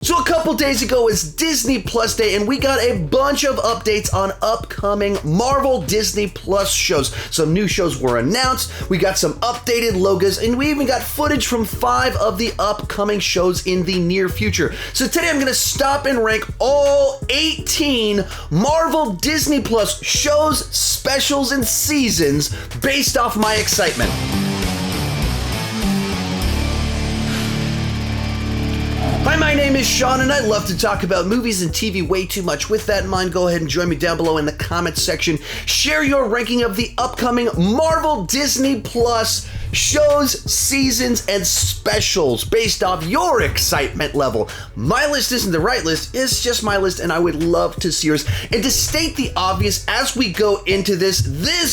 So a couple days ago was Disney Plus Day, and we got a bunch of updates on upcoming Marvel Disney Plus shows. Some new shows were announced, we got some updated logos, and we even got footage from 5 of the upcoming shows in the near future. So today I'm going to stop and rank all 18 Marvel Disney Plus shows, specials, and seasons based off my excitement. Hi, my name is Sean, and I love to talk about movies and TV way too much. With that in mind, go ahead and join me down below in the comments section. Share your ranking of the upcoming Marvel Disney Plus shows, seasons, and specials based off your excitement level. My list isn't the right list, it's just my list, and I would love to see yours. And to state the obvious, as we go into this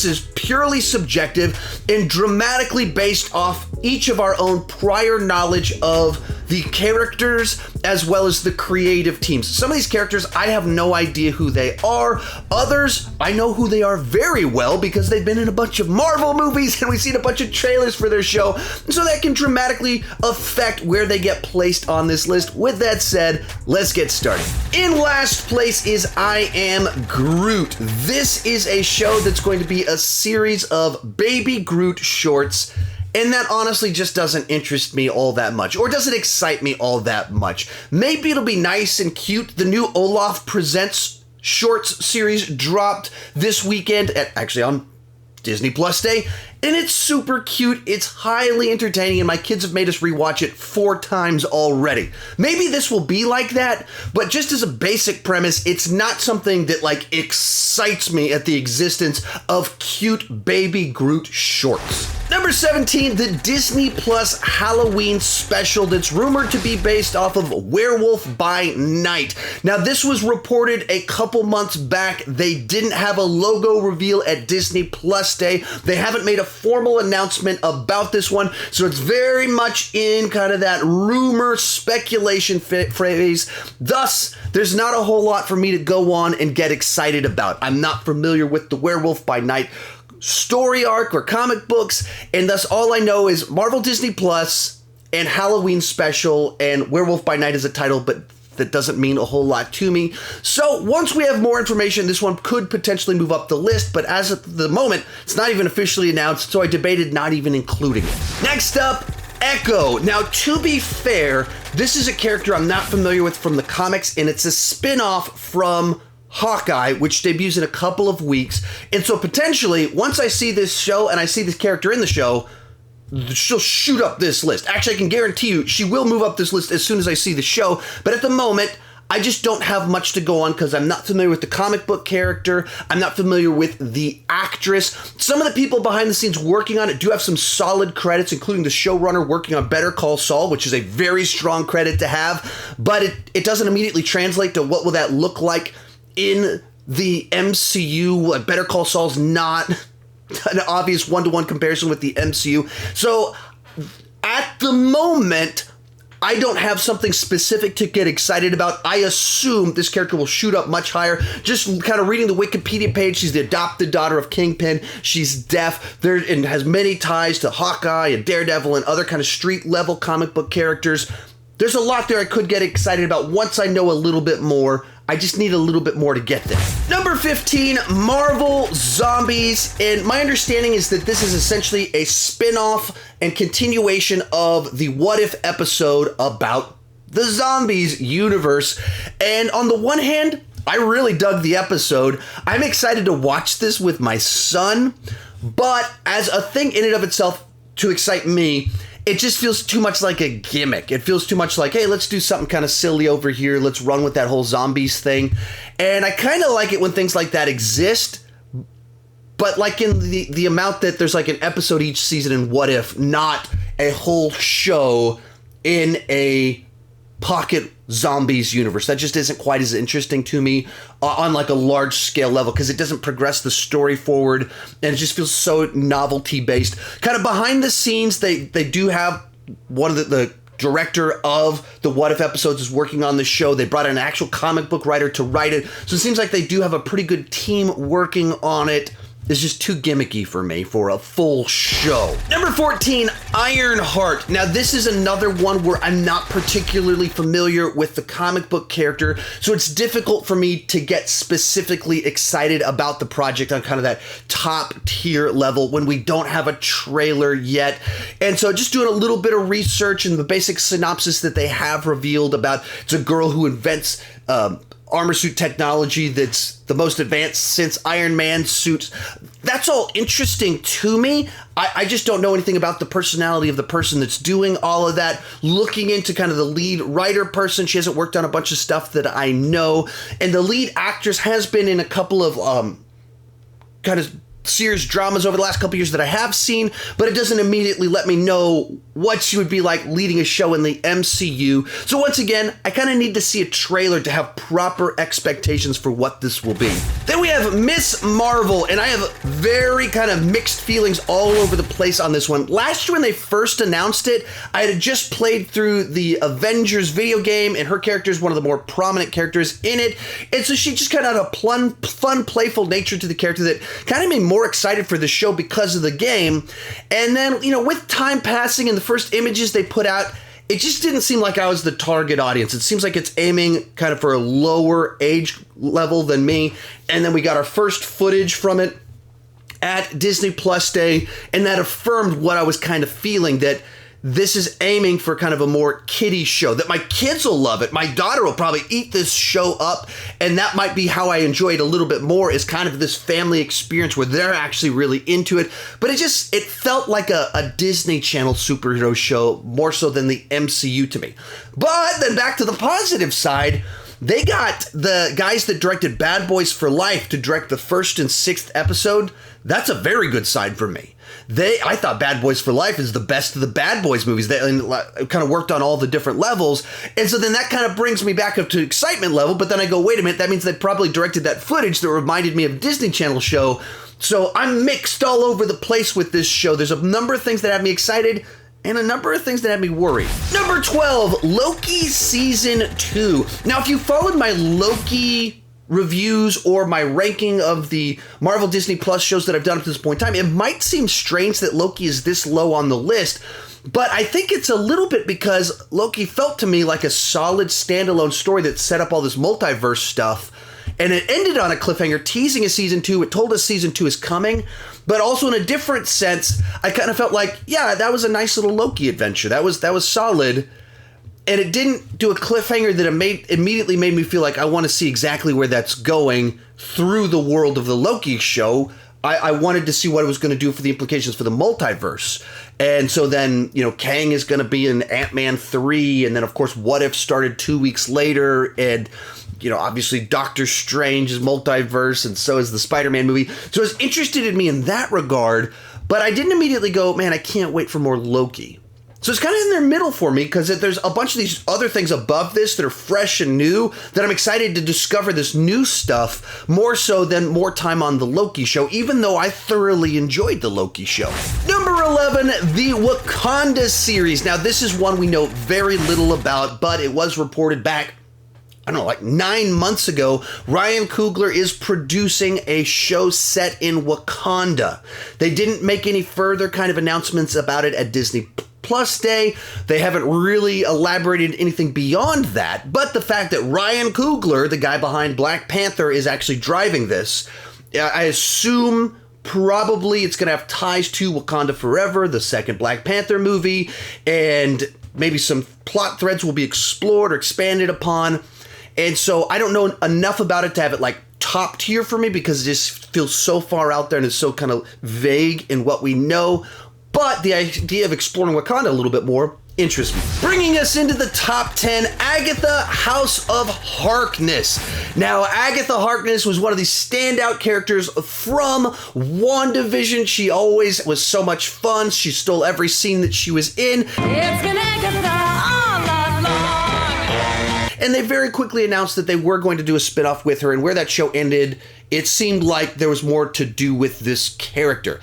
is purely subjective and dramatically based off each of our own prior knowledge of the characters as well as the creative teams. Some of these characters, I have no idea who they are. Others, I know who they are very well because they've been in a bunch of Marvel movies and we've seen a bunch of trailers for their show. And so that can dramatically affect where they get placed on this list. With that said, let's get started. In last place is I Am Groot. This is a show that's going to be a series of Baby Groot shorts. And that honestly just doesn't interest me all that much, or doesn't excite me all that much. Maybe it'll be nice and cute. The new Olaf Presents Shorts series dropped this weekend, actually on Disney Plus Day, and it's super cute. It's highly entertaining, and my kids have made us rewatch it 4 times already. Maybe this will be like that, but just as a basic premise, it's not something that excites me at the existence of cute Baby Groot shorts. Number 17, the Disney Plus Halloween special that's rumored to be based off of Werewolf by Night. Now, this was reported a couple months back. They didn't have a logo reveal at Disney Plus Day. They haven't made a formal announcement about this one, so it's very much in kind of that rumor speculation phase. Thus, there's not a whole lot for me to go on and get excited about. I'm not familiar with the Werewolf by Night story arc or comic books, and thus all I know is Marvel Disney Plus and Halloween special and Werewolf by Night is a title, but that doesn't mean a whole lot to me. So once we have more information, this one could potentially move up the list, but as of the moment, it's not even officially announced, so I debated not even including it. Next up, Echo. Now, to be fair, this is a character I'm not familiar with from the comics, and it's a spin-off from Hawkeye, which debuts in a couple of weeks. And so potentially, once I see this show and I see this character in the show, she'll shoot up this list. Actually, I can guarantee you she will move up this list as soon as I see the show. But at the moment, I just don't have much to go on because I'm not familiar with the comic book character. I'm not familiar with the actress. Some of the people behind the scenes working on it do have some solid credits, including the showrunner working on Better Call Saul, which is a very strong credit to have. But it doesn't immediately translate to what will that look like in the MCU. Better Call Saul's not an obvious one-to-one comparison with the MCU. So at the moment, I don't have something specific to get excited about. I assume this character will shoot up much higher. Just kind of reading the Wikipedia page, she's the adopted daughter of Kingpin. She's deaf and has many ties to Hawkeye and Daredevil and other kind of street-level comic book characters. There's a lot there I could get excited about once I know a little bit more. I just need a little bit more to get there. Number 15, Marvel Zombies. And my understanding is that this is essentially a spin-off and continuation of the What If episode about the Zombies universe. And on the one hand, I really dug the episode. I'm excited to watch this with my son. But as a thing in and of itself to excite me, it just feels too much like a gimmick. It feels too much like, hey, let's do something kind of silly over here. Let's run with that whole zombies thing. And I kind of like it when things like that exist, but like in the amount that there's like an episode each season in What If, not a whole show in a pocket zombies universe. That just isn't quite as interesting to me on like a large scale level because it doesn't progress the story forward and it just feels so novelty based. Kind of behind the scenes, they do have one of the director of the What If episodes is working on the show. They brought in an actual comic book writer to write it. So it seems like they do have a pretty good team working on it. is just too gimmicky for me for a full show. Number 14, Ironheart. Now, this is another one where I'm not particularly familiar with the comic book character, so it's difficult for me to get specifically excited about the project on kind of that top tier level when we don't have a trailer yet. And so just doing a little bit of research and the basic synopsis that they have revealed about it's a girl who invents armor suit technology that's the most advanced since Iron Man suits. That's all interesting to me. I just don't know anything about the personality of the person that's doing all of that. Looking into kind of the lead writer person, she hasn't worked on a bunch of stuff that I know. And the lead actress has been in a couple of kind of serious dramas over the last couple years that I have seen, but it doesn't immediately let me know what she would be like leading a show in the MCU. So once again, I kind of need to see a trailer to have proper expectations for what this will be. Then we have Miss Marvel, and I have very kind of mixed feelings all over the place on this one. Last year when they first announced it, I had just played through the Avengers video game, and her character is one of the more prominent characters in it, and so she just kind of had a fun, playful nature to the character that kind of made me more excited for the show because of the game. And then, you know, with time passing and the first images they put out, it just didn't seem like I was the target audience. It seems like it's aiming kind of for a lower age level than me. And then we got our first footage from it at Disney Plus Day, and that affirmed what I was kind of feeling, that this is aiming for kind of a more kiddie show, that my kids will love it. My daughter will probably eat this show up, and that might be how I enjoy it a little bit more, is kind of this family experience where they're actually really into it. But it felt like a Disney Channel superhero show more so than the MCU to me. But then back to the positive side, they got the guys that directed Bad Boys for Life to direct the first and 6th episode. That's a very good sign for me. I thought Bad Boys for Life is the best of the Bad Boys movies. They kind of worked on all the different levels. And so then that kind of brings me back up to excitement level. But then I go, wait a minute, that means they probably directed that footage that reminded me of a Disney Channel show. So I'm mixed all over the place with this show. There's a number of things that have me excited and a number of things that have me worried. Number 12, Loki Season 2. Now, if you followed my Loki reviews or my ranking of the Marvel Disney Plus shows that I've done up to this point in time, it might seem strange that Loki is this low on the list, but I think it's a little bit because Loki felt to me like a solid standalone story that set up all this multiverse stuff, and it ended on a cliffhanger teasing a season 2. It told us season 2 is coming, but also in a different sense, I kind of felt like, yeah, that was a nice little Loki adventure. That was solid. And it didn't do a cliffhanger that immediately made me feel like I want to see exactly where that's going through the world of the Loki show. I wanted to see what it was going to do for the implications for the multiverse. And so then, you know, Kang is going to be in Ant-Man 3. And then, of course, What If started 2 weeks later. And, you know, obviously Doctor Strange is multiverse, and so is the SpiderMan movie. So it was interested in me in that regard. But I didn't immediately go, man, I can't wait for more Loki. So it's kind of in their middle for me, because there's a bunch of these other things above this that are fresh and new that I'm excited to discover this new stuff more so than more time on the Loki show, even though I thoroughly enjoyed the Loki show. Number 11, the Wakanda series. Now, this is one we know very little about, but it was reported back, I don't know, like 9 months ago. Ryan Coogler is producing a show set in Wakanda. They didn't make any further kind of announcements about it at Disney Plus Day. They haven't really elaborated anything beyond that, but the fact that Ryan Coogler, the guy behind Black Panther, is actually driving this, I assume probably it's going to have ties to Wakanda Forever, the second Black Panther movie, and maybe some plot threads will be explored or expanded upon. And so I don't know enough about it to have it like top tier for me, because it just feels so far out there and it's so kind of vague in what we know. But the idea of exploring Wakanda a little bit more interests me. Bringing us into the top 10, Agatha House of Harkness. Now, Agatha Harkness was one of these standout characters from WandaVision. She always was so much fun. She stole every scene that she was in. It's been Agatha all night long. And they very quickly announced that they were going to do a spinoff with her, and where that show ended, it seemed like there was more to do with this character.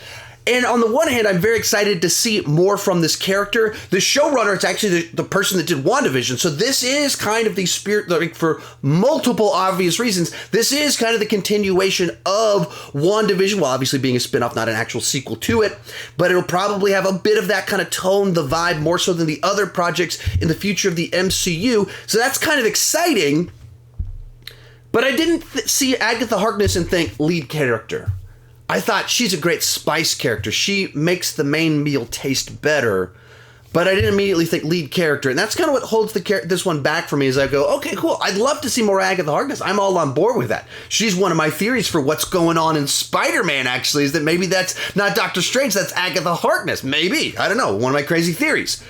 And on the one hand, I'm very excited to see more from this character. The showrunner, it's actually the person that did WandaVision. So this is kind of the spirit, like, for multiple obvious reasons. This is kind of the continuation of WandaVision, while obviously being a spinoff, not an actual sequel to it. But it'll probably have a bit of that kind of tone, the vibe, more so than the other projects in the future of the MCU. So that's kind of exciting. But I didn't see Agatha Harkness and think lead character. I thought she's a great spice character. She makes the main meal taste better, but I didn't immediately think lead character. And that's kind of what holds this one back for me, is I go, okay, cool. I'd love to see more Agatha Harkness. I'm all on board with that. She's one of my theories for what's going on in SpiderMan, actually, is that maybe that's not Doctor Strange, that's Agatha Harkness. Maybe. I don't know. One of my crazy theories.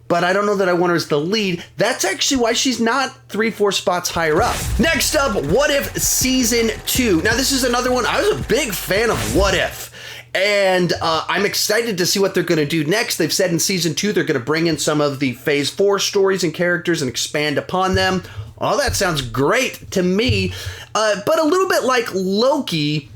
But I don't know that I want her as the lead. That's actually why she's not 3-4 spots higher up. Next up, What If Season 2. Now, this is another one. I was a big fan of What If. And I'm excited to see what they're going to do next. They've said in Season 2 they're going to bring in some of the Phase 4 stories and characters and expand upon them. All that sounds great to me. But a little bit like Loki,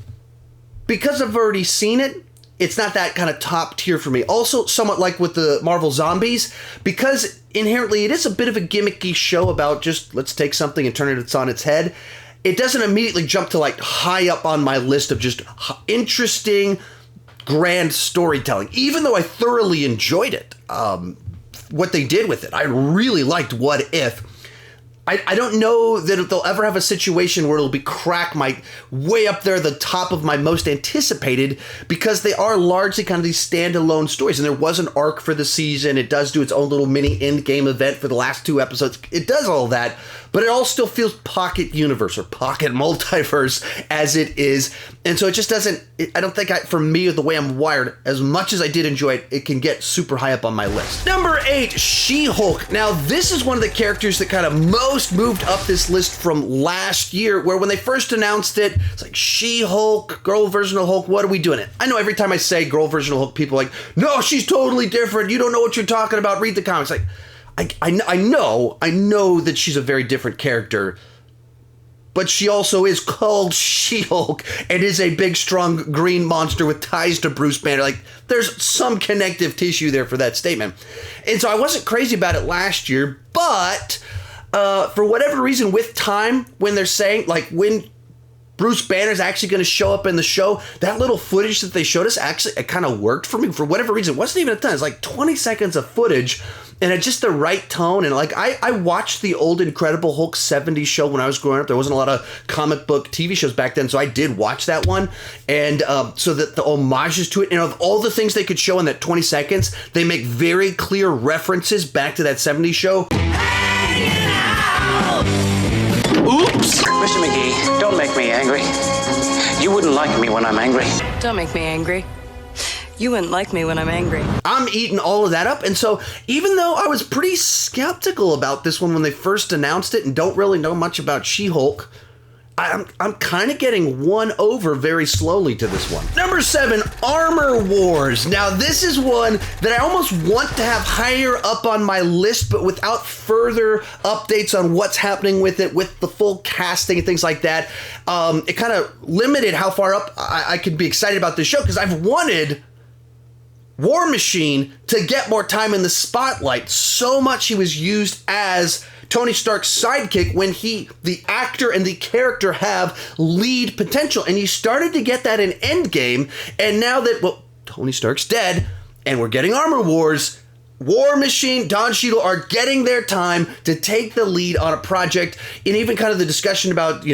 because I've already seen it, it's not that kind of top tier for me. Also, somewhat like with the Marvel Zombies, because inherently it is a bit of a gimmicky show about just let's take something and turn it on its head. It doesn't immediately jump to like high up on my list of just interesting, grand storytelling, even though I thoroughly enjoyed it. What they did with it, I really liked What If. I don't know that they'll ever have a situation where it'll be crack my way up there, the top of my most anticipated, because they are largely kind of these standalone stories. And there was an arc for the season. It does do its own little mini end game event for the last 2 episodes. It does all that, but it all still feels pocket universe or pocket multiverse as it is. And so it just doesn't, I don't think, for me, the way I'm wired, as much as I did enjoy it, it can get super high up on my list. Number 8, She-Hulk. Now, this is one of the characters that kind of most moved up this list from last year, where when they first announced it, it's like, She-Hulk, girl version of Hulk, what are we doing it? I know every time I say girl version of Hulk, people are like, no, she's totally different. You don't know what you're talking about. Read the comics. Like, I know that she's a very different character, but she also is called She-Hulk and is a big, strong green monster with ties to Bruce Banner. Like, there's some connective tissue there for that statement. And so I wasn't crazy about it last year, but for whatever reason, with time, when they're saying, like, when Bruce Banner's actually going to show up in the show, that little footage that they showed us, actually, it kind of worked for me. For whatever reason, it wasn't even a ton. It's like 20 seconds of footage, and at just the right tone. And like, I watched the old Incredible Hulk 70s show when I was growing up. There wasn't a lot of comic book TV shows back then, so I did watch that one. And so that the homages to it, and of all the things they could show in that 20 seconds, they make very clear references back to that 70s show. Oops! Mr. McGee, don't make me angry. You wouldn't like me when I'm angry. Don't make me angry. You wouldn't like me when I'm angry. I'm eating all of that up. And so even though I was pretty skeptical about this one when they first announced it and don't really know much about She-Hulk, I'm kind of getting won over very slowly to this one. Number 7, Armor Wars. Now, this is one that I almost want to have higher up on my list, but without further updates on what's happening with it, with the full casting and things like that. It kind of limited how far up I could be excited about this show, because I've wanted War Machine to get more time in the spotlight. So much he was used as Tony Stark's sidekick when the actor and the character have lead potential. And you started to get that in Endgame. And now that, well, Tony Stark's dead and we're getting Armor Wars, War Machine, Don Cheadle are getting their time to take the lead on a project. And even kind of the discussion about,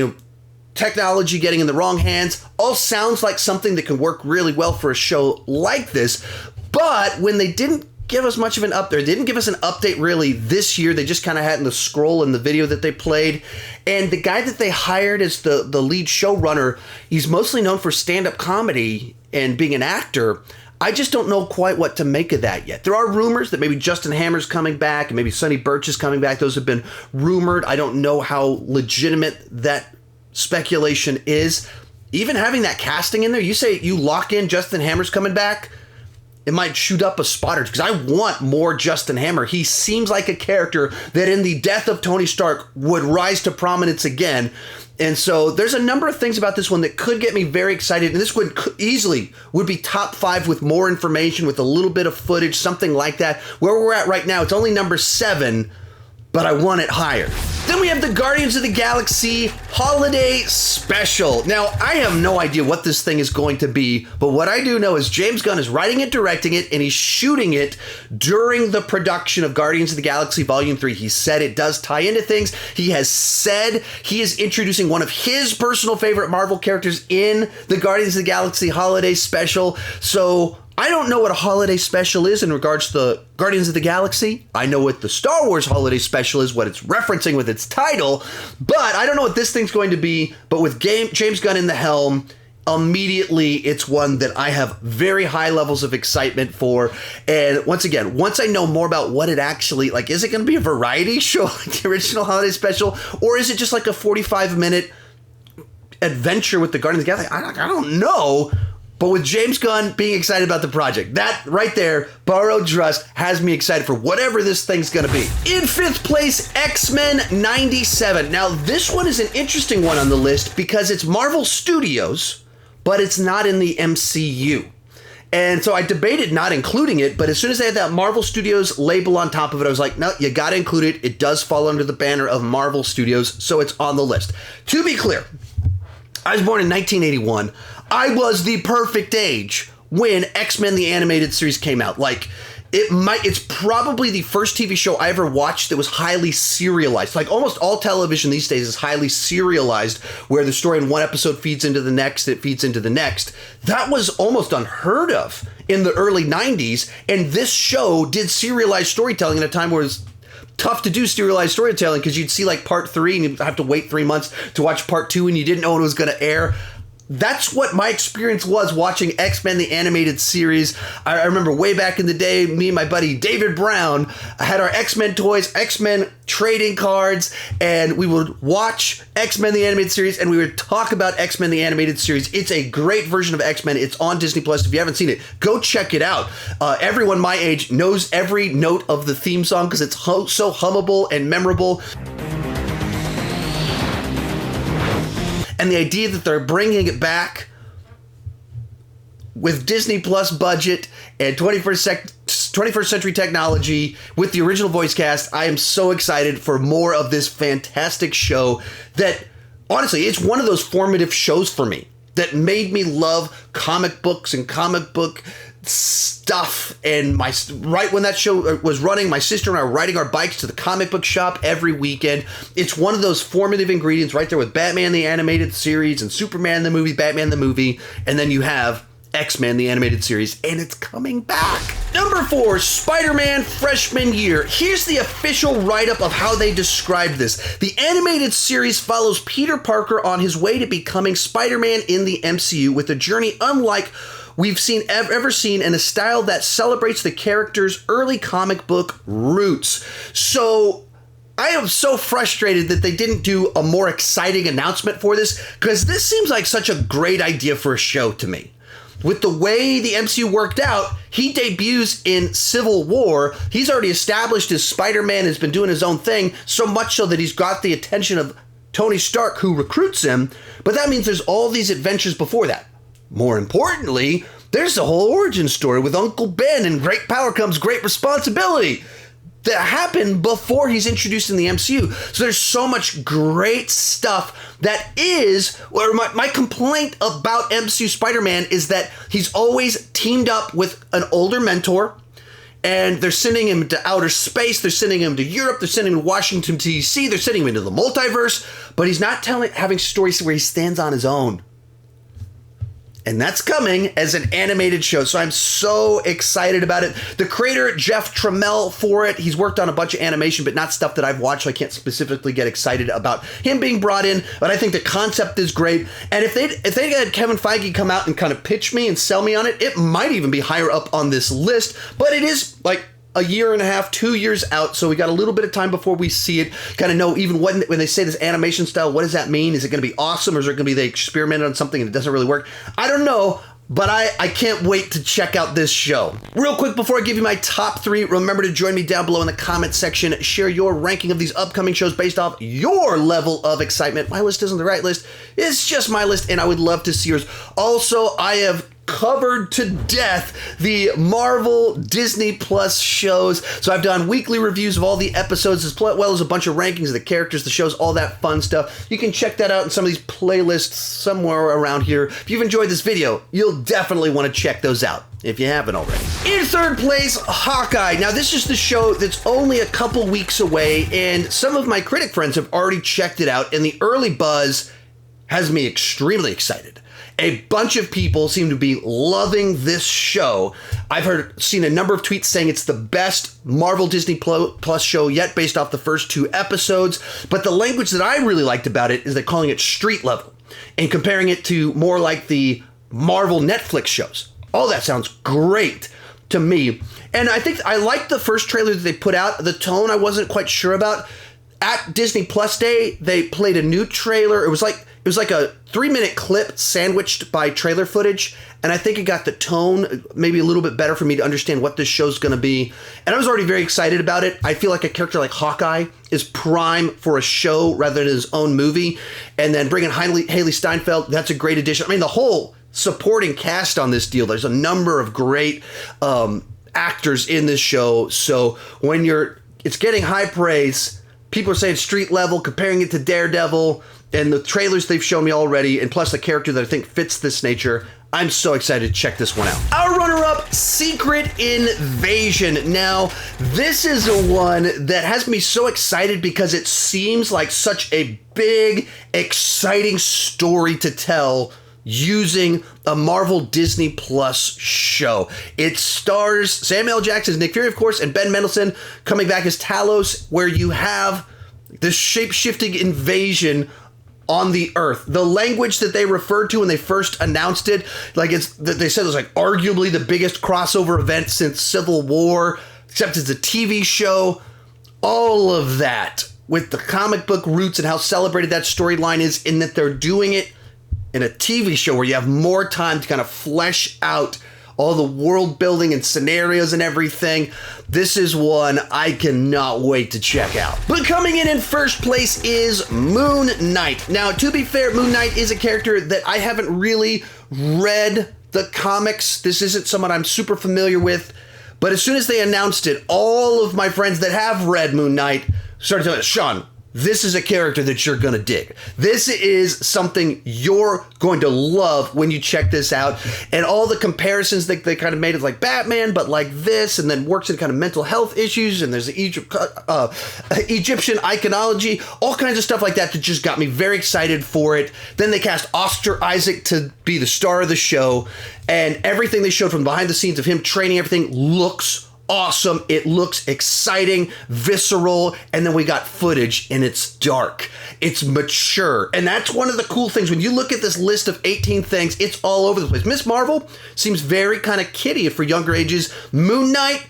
technology getting in the wrong hands all sounds like something that can work really well for a show like this. But when they didn't give us much of an update, they didn't give us an update really this year. They just kind of had in the scroll in the video that they played. And the guy that they hired as the lead showrunner, he's mostly known for stand-up comedy and being an actor. I just don't know quite what to make of that yet. There are rumors that maybe Justin Hammer's coming back and maybe Sonny Burch is coming back. Those have been rumored. I don't know how legitimate that speculation is. Even having that casting in there, you say you lock in Justin Hammer's coming back, it might shoot up a spotter because I want more Justin Hammer. He seems like a character that in the death of Tony Stark would rise to prominence again. And so there's a number of things about this one that could get me very excited. And this would easily would be top 5 with more information, with a little bit of footage, something like that. Where we're at right now, it's only number 7. But I want it higher. Then we have the Guardians of the Galaxy Holiday Special. Now, I have no idea what this thing is going to be, but what I do know is James Gunn is writing it, directing it, and he's shooting it during the production of Guardians of the Galaxy Volume 3. He said it does tie into things. He has said he is introducing one of his personal favorite Marvel characters in the Guardians of the Galaxy Holiday Special. So I don't know what a holiday special is in regards to the Guardians of the Galaxy. I know what the Star Wars holiday special is, what it's referencing with its title, but I don't know what this thing's going to be. But with James Gunn in the helm, immediately it's one that I have very high levels of excitement for. And once again, once I know more about what it actually, like, is it going to be a variety show like the original holiday special, or is it just like a 45-minute adventure with the Guardians of the Galaxy? I don't know. But with James Gunn being excited about the project, that right there, borrowed trust, has me excited for whatever this thing's going to be. In 5th place, XMen 97. Now, this one is an interesting one on the list because it's Marvel Studios, but it's not in the MCU. And so I debated not including it, but as soon as they had that Marvel Studios label on top of it, I was like, no, you got to include it. It does fall under the banner of Marvel Studios, so it's on the list. To be clear, I was born in 1981. I was the perfect age when X-Men the Animated Series came out. Like, it's probably the first TV show I ever watched that was highly serialized. Like, almost all television these days is highly serialized, where the story in one episode feeds into the next, it feeds into the next. That was almost unheard of in the early 90s, and this show did serialized storytelling at a time where it was tough to do serialized storytelling because you'd see like part 3 and you'd have to wait 3 months to watch part 2 and you didn't know when it was going to air. That's what my experience was watching X-Men the Animated Series. I remember way back in the day, me and my buddy David Brown had our X-Men toys, X-Men trading cards, and we would watch X-Men the Animated Series and we would talk about X-Men the Animated Series. It's a great version of X-Men. It's on Disney Plus. If you haven't seen it, go check it out. Everyone my age knows every note of the theme song because it's so hummable and memorable. And the idea that they're bringing it back with Disney Plus budget and 21st century technology with the original voice cast, I am so excited for more of this fantastic show that, honestly, it's one of those formative shows for me that made me love comic books and comic book stuff. And right when that show was running, my sister and I were riding our bikes to the comic book shop every weekend. It's one of those formative ingredients right there with Batman the Animated Series and Superman the movie, Batman the movie, and then you have X-Men the Animated Series, and it's coming back. Number 4, Spider-Man Freshman Year. Here's the official write-up of how they described this. The animated series follows Peter Parker on his way to becoming Spider-Man in the MCU with a journey unlike we've ever seen in a style that celebrates the character's early comic book roots. So I am so frustrated that they didn't do a more exciting announcement for this, because this seems like such a great idea for a show to me. With the way the MCU worked out, he debuts in Civil War. He's already established as Spider-Man, has been doing his own thing, so much so that he's got the attention of Tony Stark, who recruits him. But that means there's all these adventures before that. More importantly, there's the whole origin story with Uncle Ben and great power comes great responsibility that happened before he's introduced in the MCU. So there's so much great stuff that is, or my complaint about MCU Spider-Man is that he's always teamed up with an older mentor, and they're sending him to outer space, they're sending him to Europe, they're sending him to Washington, D.C., they're sending him into the multiverse, but he's not having stories where he stands on his own. And that's coming as an animated show, so I'm so excited about it. The creator, Jeff Trammell, for it, he's worked on a bunch of animation, but not stuff that I've watched, so I can't specifically get excited about him being brought in, but I think the concept is great. And if they had Kevin Feige come out and kind of pitch me and sell me on it, it might even be higher up on this list, but it is like a year and a half, 2 years out, so we got a little bit of time before we see it. Kind of know even when they say this animation style, what does that mean? Is it going to be awesome, or is it going to be they experimented on something and it doesn't really work? I don't know. but I can't wait to check out this show. Real quick, before I give you my top 3, remember to join me down below in the comment section. Share your ranking of these upcoming shows based off your level of excitement. My list isn't the right list. It's just my list, and I would love to see yours. Also, I have covered to death the Marvel Disney Plus shows. So I've done weekly reviews of all the episodes as well as a bunch of rankings of the characters, the shows, all that fun stuff. You can check that out in some of these playlists somewhere around here. If you've enjoyed this video, you'll definitely want to check those out if you haven't already. In third place, Hawkeye. Now this is the show that's only a couple weeks away, and some of my critic friends have already checked it out, and the early buzz has me extremely excited. A bunch of people seem to be loving this show. I've seen a number of tweets saying it's the best Marvel Disney Plus show yet based off the first 2 episodes. But the language that I really liked about it is they're calling it street level and comparing it to more like the Marvel Netflix shows. All that sounds great to me. And I think I liked the first trailer that they put out. The tone I wasn't quite sure about. At Disney Plus Day, they played a new trailer. It was like a 3-minute clip sandwiched by trailer footage, and I think it got the tone maybe a little bit better for me to understand what this show's going to be. And I was already very excited about it. I feel like a character like Hawkeye is prime for a show rather than his own movie. And then bringing Haley Steinfeld, that's a great addition. I mean, the whole supporting cast on this deal, there's a number of great actors in this show. So when it's getting high praise, people are saying street level, comparing it to Daredevil, and the trailers they've shown me already, and plus the character that I think fits this nature. I'm so excited to check this one out. Our runner-up, Secret Invasion. Now, this is a one that has me so excited because it seems like such a big, exciting story to tell using a Marvel Disney Plus show. It stars Samuel L. Jackson as Nick Fury, of course, and Ben Mendelsohn coming back as Talos, where you have this shape-shifting invasion on the Earth. The language that they referred to when they first announced it, they said it was like arguably the biggest crossover event since Civil War, except it's a TV show. All of that with the comic book roots and how celebrated that storyline is, in that they're doing it in a TV show where you have more time to kind of flesh out all the world building and scenarios and everything. This is one I cannot wait to check out. But coming in first place is Moon Knight. Now, to be fair, Moon Knight is a character that I haven't really read the comics. This isn't someone I'm super familiar with. But as soon as they announced it, all of my friends that have read Moon Knight started telling us, Sean, this is a character that you're going to dig. This is something you're going to love when you check this out. And all the comparisons that they kind of made it like Batman, but like this, and then works in kind of mental health issues, and there's the Egyptian iconology, all kinds of stuff like that just got me very excited for it. Then they cast Oscar Isaac to be the star of the show, and everything they showed from behind the scenes of him training, everything looks awesome. It looks exciting, visceral, and then we got footage, and it's dark. It's mature, and that's one of the cool things. When you look at this list of 18 things, it's all over the place. Miss Marvel seems very kind of kiddie for younger ages. Moon Knight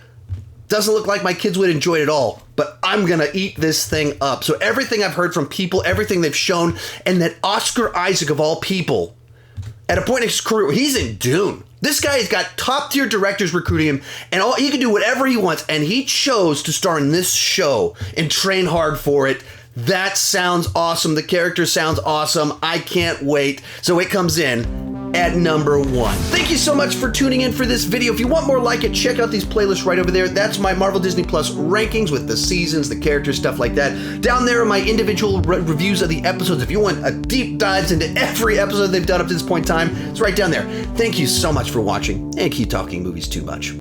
doesn't look like my kids would enjoy it at all, but I'm gonna eat this thing up. So everything I've heard from people, everything they've shown, and that Oscar Isaac of all people, at a point in his career, he's in Dune. This guy has got top-tier directors recruiting him, and he can do whatever he wants, and he chose to star in this show and train hard for it. That sounds awesome. The character sounds awesome. I can't wait. So it comes in at number 1. Thank you so much for tuning in for this video. If you want more like it, check out these playlists right over there. That's my Marvel Disney Plus rankings with the seasons, the characters, stuff like that. Down there are my individual reviews of the episodes. If you want a deep dives into every episode they've done up to this point in time, it's right down there. Thank you so much for watching, and keep talking movies too much.